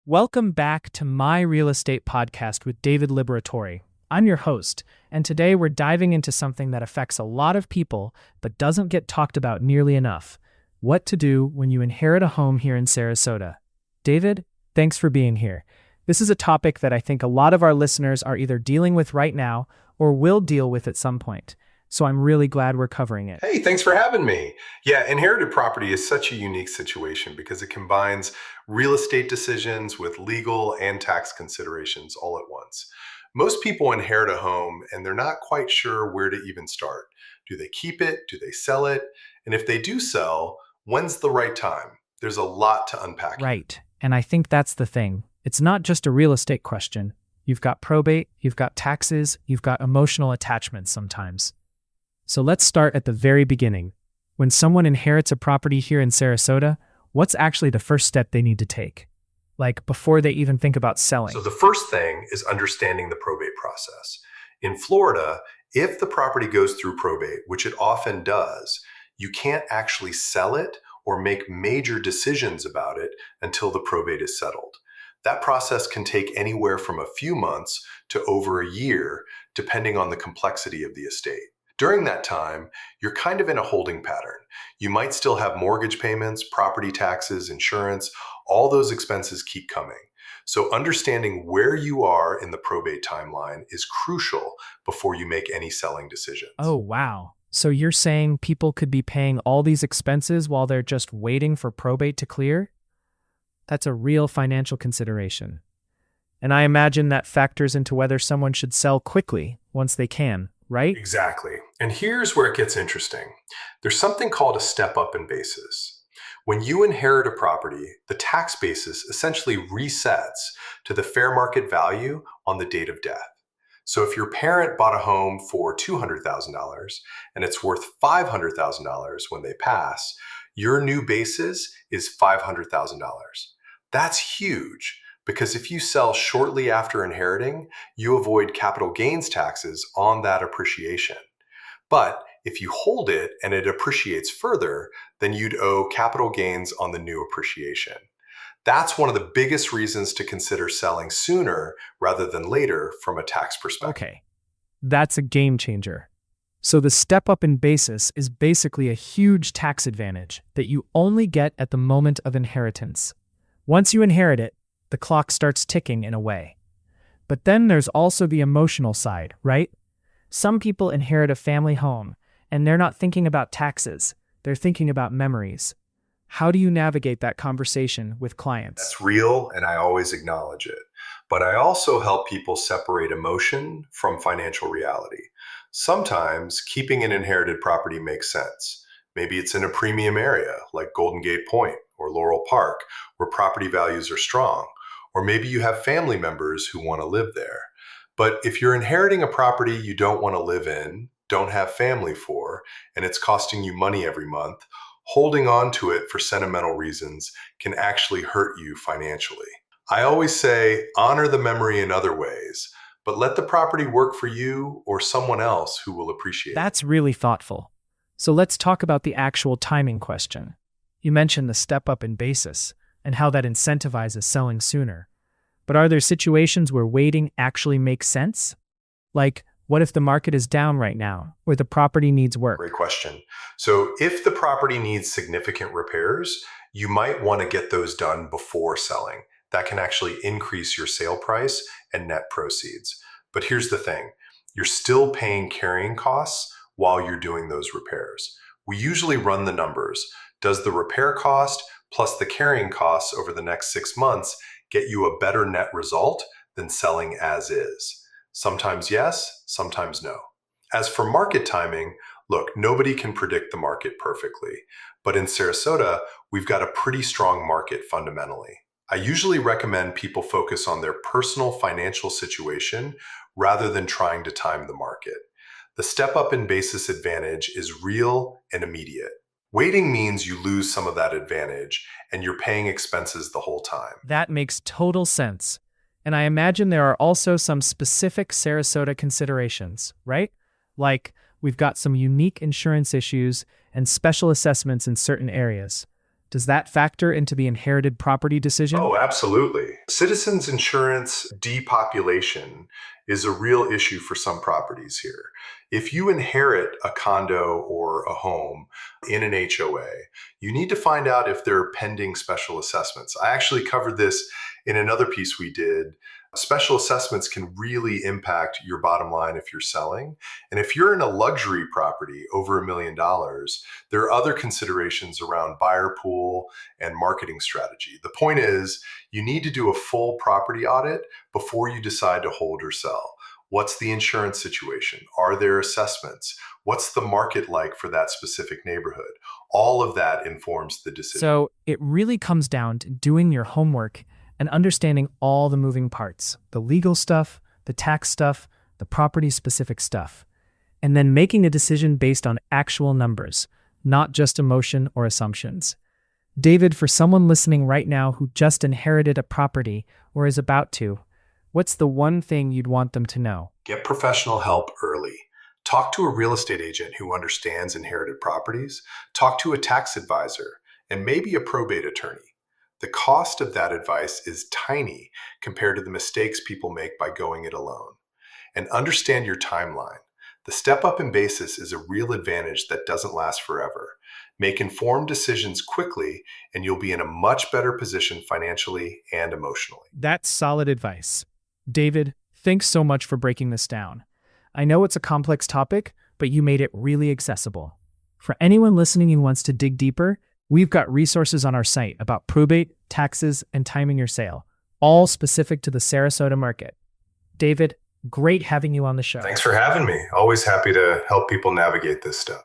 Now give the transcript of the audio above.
Welcome back to my real estate podcast with David Liberatori. I'm your host, and today we're diving into something that affects a lot of people but doesn't get talked about nearly enough: what to do when you inherit a home here in Sarasota. David, thanks for being here. This is a topic that I think a lot of our listeners are either dealing with right now or will deal with at some point. So I'm really glad we're covering it. Hey, thanks for having me. Yeah, inherited property is such a unique situation because it combines real estate decisions with legal and tax considerations all at once. Most people inherit a home and they're not quite sure where to even start. Do they keep it? Do they sell it? And if they do sell, when's the right time? There's a lot to unpack. Right, and I think that's the thing. It's not just a real estate question. You've got probate, you've got taxes, you've got emotional attachments sometimes. So let's start at the very beginning. When someone inherits a property here in Sarasota, what's actually the first step they need to take? Like before they even think about selling? So the first thing is understanding the probate process. In Florida, if the property goes through probate, which it often does, you can't actually sell it or make major decisions about it until the probate is settled. That process can take anywhere from a few months to over a year, depending on the complexity of the estate. During that time, you're kind of in a holding pattern. You might still have mortgage payments, property taxes, insurance. All those expenses keep coming. So understanding where you are in the probate timeline is crucial before you make any selling decisions. Oh, wow. So you're saying people could be paying all these expenses while they're just waiting for probate to clear? That's a real financial consideration. And I imagine that factors into whether someone should sell quickly once they can, right? Exactly. And here's where it gets interesting. There's something called a step up in basis. When you inherit a property, the tax basis essentially resets to the fair market value on the date of death. So if your parent bought a home for $200,000 and it's worth $500,000 when they pass, your new basis is $500,000. That's huge, because if you sell shortly after inheriting, you avoid capital gains taxes on that appreciation. But if you hold it and it appreciates further, then you'd owe capital gains on the new appreciation. That's one of the biggest reasons to consider selling sooner rather than later from a tax perspective. Okay, that's a game changer. So the step up in basis is basically a huge tax advantage that you only get at the moment of inheritance. Once you inherit it, the clock starts ticking in a way. But then there's also the emotional side, right? Some people inherit a family home, and they're not thinking about taxes. They're thinking about memories. How do you navigate that conversation with clients? That's real, and I always acknowledge it. But I also help people separate emotion from financial reality. Sometimes keeping an inherited property makes sense. Maybe it's in a premium area like Golden Gate Point or Laurel Park, where property values are strong. Or maybe you have family members who want to live there. But if you're inheriting a property you don't want to live in, don't have family for, and it's costing you money every month, holding on to it for sentimental reasons can actually hurt you financially. I always say, honor the memory in other ways, but let the property work for you or someone else who will appreciate it. That's really thoughtful. So let's talk about the actual timing question. You mentioned the step up in basis and how that incentivizes selling sooner. But are there situations where waiting actually makes sense? Like, what if the market is down right now, or the property needs work? Great question. So if the property needs significant repairs, you might want to get those done before selling. That can actually increase your sale price and net proceeds. But here's the thing, you're still paying carrying costs while you're doing those repairs. We usually run the numbers. Does the repair cost plus the carrying costs over the next 6 months get you a better net result than selling as is? Sometimes yes, sometimes no. As for market timing, look, nobody can predict the market perfectly. But in Sarasota, we've got a pretty strong market fundamentally. I usually recommend people focus on their personal financial situation rather than trying to time the market. The step up in basis advantage is real and immediate. Waiting means you lose some of that advantage and you're paying expenses the whole time. That makes total sense. And I imagine there are also some specific Sarasota considerations, right? Like, we've got some unique insurance issues and special assessments in certain areas. Does that factor into the inherited property decision? Oh, absolutely. Citizens insurance depopulation is a real issue for some properties here. If you inherit a condo or a home in an HOA, you need to find out if there are pending special assessments. I actually covered this in another piece we did. Special assessments can really impact your bottom line if you're selling. And if you're in a luxury property over $1 million, there are other considerations around buyer pool and marketing strategy. The point is, you need to do a full property audit before you decide to hold or sell. What's the insurance situation? Are there assessments? What's the market like for that specific neighborhood? All of that informs the decision. So it really comes down to doing your homework and understanding all the moving parts, the legal stuff, the tax stuff, the property-specific stuff, and then making a decision based on actual numbers, not just emotion or assumptions. David, for someone listening right now who just inherited a property or is about to, what's the one thing you'd want them to know? Get professional help early. Talk to a real estate agent who understands inherited properties. Talk to a tax advisor and maybe a probate attorney. The cost of that advice is tiny compared to the mistakes people make by going it alone. And understand your timeline. The step up in basis is a real advantage that doesn't last forever. Make informed decisions quickly, and you'll be in a much better position financially and emotionally. That's solid advice. David, thanks so much for breaking this down. I know it's a complex topic, but you made it really accessible. For anyone listening who wants to dig deeper, we've got resources on our site about probate, taxes, and timing your sale, all specific to the Sarasota market. David, great having you on the show. Thanks for having me. Always happy to help people navigate this stuff.